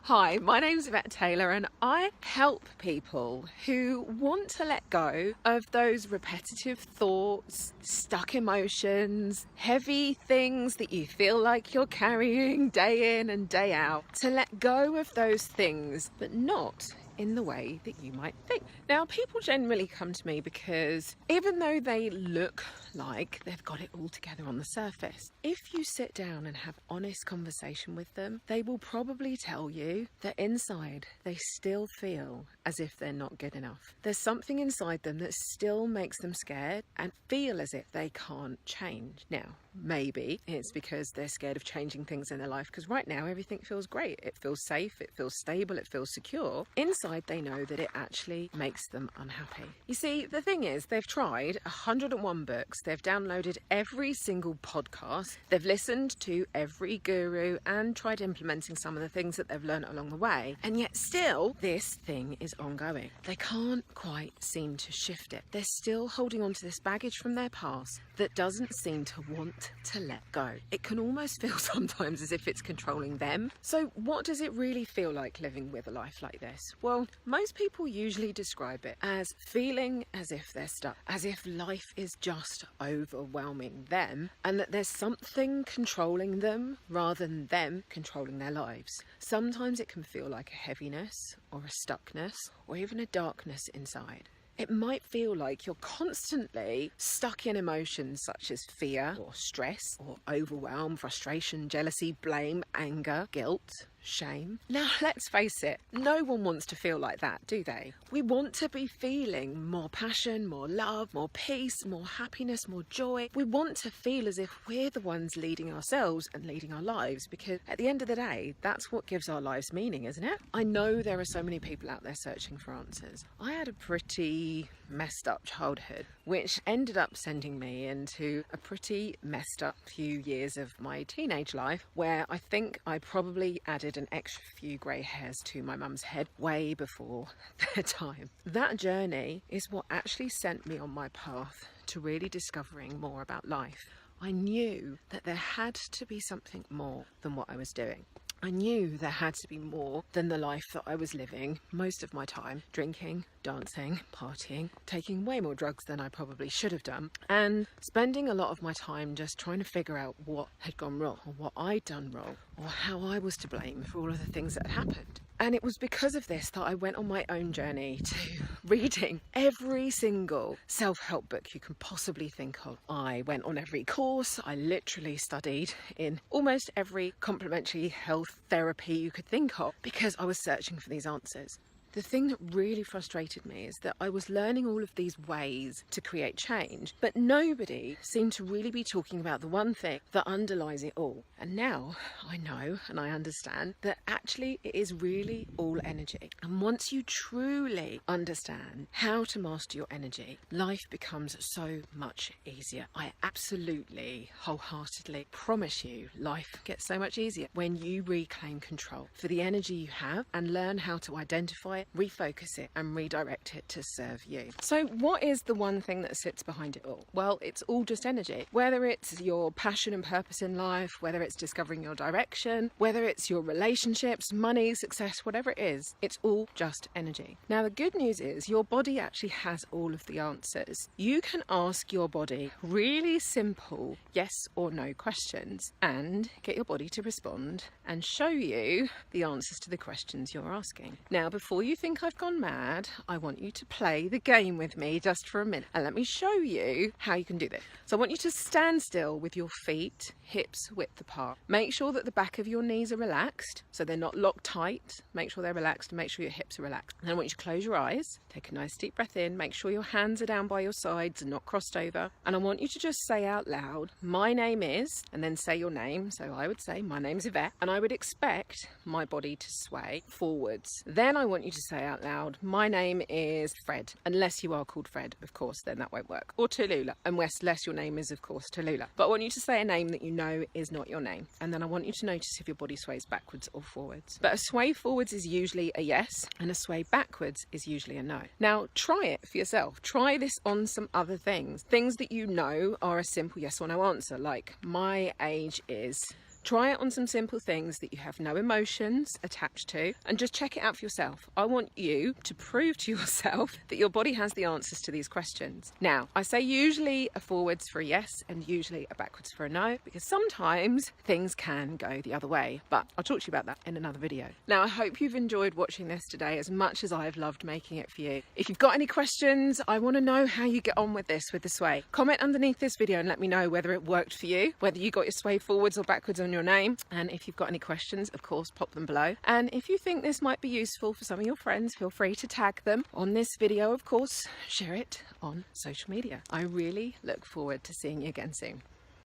Hi, my name's Yvette Taylor and I help people who want to let go of those repetitive thoughts, stuck emotions, heavy things that you feel like you're carrying day in and day out, to let go of those things, but not in the way that you might think. Now, people generally come to me because even though they look like they've got it all together on the surface, if you sit down and have honest conversation with them, they will probably tell you that inside they still feel as if they're not good enough. There's something inside them that still makes them scared and feel as if they can't change. Now, maybe it's because they're scared of changing things in their life, because right now everything feels great. It feels safe, it feels stable, it feels secure. Inside they know that it actually makes them unhappy. You see, the thing is, they've tried 101 books, they've downloaded every single podcast, they've listened to every guru and tried implementing some of the things that they've learned along the way, and yet still this thing is ongoing. They can't quite seem to shift it. They're still holding on to this baggage from their past that doesn't seem to want to let go. It can almost feel sometimes as if it's controlling them. So what does it really feel like living with a life like this? Well, most people usually describe it as feeling as if they're stuck, as if life is just overwhelming them and that there's something controlling them rather than them controlling their lives. Sometimes it can feel like a heaviness or a stuckness or even a darkness inside. It might feel like you're constantly stuck in emotions such as fear or stress or overwhelm, frustration, jealousy, blame, anger, guilt, shame. Now, let's face it, no one wants to feel like that, do they? We want to be feeling more passion, more love, more peace, more happiness, more joy. We want to feel as if we're the ones leading ourselves and leading our lives, because at the end of the day, that's what gives our lives meaning, isn't it? I know there are so many people out there searching for answers. I had a pretty messed up childhood, which ended up sending me into a pretty messed up few years of my teenage life, where I think I probably added an extra few grey hairs to my mum's head way before their time. That journey is what actually sent me on my path to really discovering more about life. I knew that there had to be something more than what I was doing. I knew there had to be more than the life that I was living most of my time, drinking, dancing, partying, taking way more drugs than I probably should have done, and spending a lot of my time just trying to figure out what had gone wrong, or what I'd done wrong, or how I was to blame for all of the things that had happened. And it was because of this that I went on my own journey to reading every single self-help book you can possibly think of. I went on every course, I literally studied in almost every complementary health therapy you could think of, because I was searching for these answers. The thing that really frustrated me is that I was learning all of these ways to create change, but nobody seemed to really be talking about the one thing that underlies it all. And now I know and I understand that actually it is really all energy. And once you truly understand how to master your energy, life becomes so much easier. I absolutely, wholeheartedly promise you, life gets so much easier when you reclaim control for the energy you have and learn how to identify it, refocus it and redirect it to serve you. So what is the one thing that sits behind it all? Well, it's all just energy. Whether it's your passion and purpose in life, whether it's discovering your direction, whether it's your relationships, money, success, whatever it is, it's all just energy. Now, the good news is your body actually has all of the answers. You can ask your body really simple yes or no questions and get your body to respond and show you the answers to the questions you're asking. Now, before you think I've gone mad, I want you to play the game with me just for a minute and let me show you how you can do this. So I want you to stand still with your feet hips width apart. Make sure that the back of your knees are relaxed, so they're not locked tight. Make sure they're relaxed and make sure your hips are relaxed. And then I want you to close your eyes, take a nice deep breath in, make sure your hands are down by your sides and not crossed over. And I want you to just say out loud, my name is, and then say your name. So I would say, my name's Yvette, and I would expect my body to sway forwards. Then I want you to say out loud, my name is Fred, unless you are called Fred, of course, then that won't work. Or Tallulah, unless your name is, of course, Tallulah. But I want you to say a name that you know is not your name. And then I want you to notice if your body sways backwards or forwards. But a sway forwards is usually a yes, and a sway backwards is usually a no. Now, try it for yourself. Try this on some other things. Things that you know are a simple yes or no answer, like my age is Try it on some simple things that you have no emotions attached to, and just check it out for yourself. I want you to prove to yourself that your body has the answers to these questions. Now, I say usually a forwards for a yes and usually a backwards for a no, because sometimes things can go the other way, but I'll talk to you about that in another video. Now, I hope you've enjoyed watching this today as much as I've loved making it for you. If you've got any questions, I want to know how you get on with this, with the sway. Comment underneath this video and let me know whether it worked for you, whether you got your sway forwards or backwards on your name. And if you've got any questions, of course, pop them below. And if you think this might be useful for some of your friends, feel free to tag them on this video. Of course, share it on social media. I really look forward to seeing you again soon.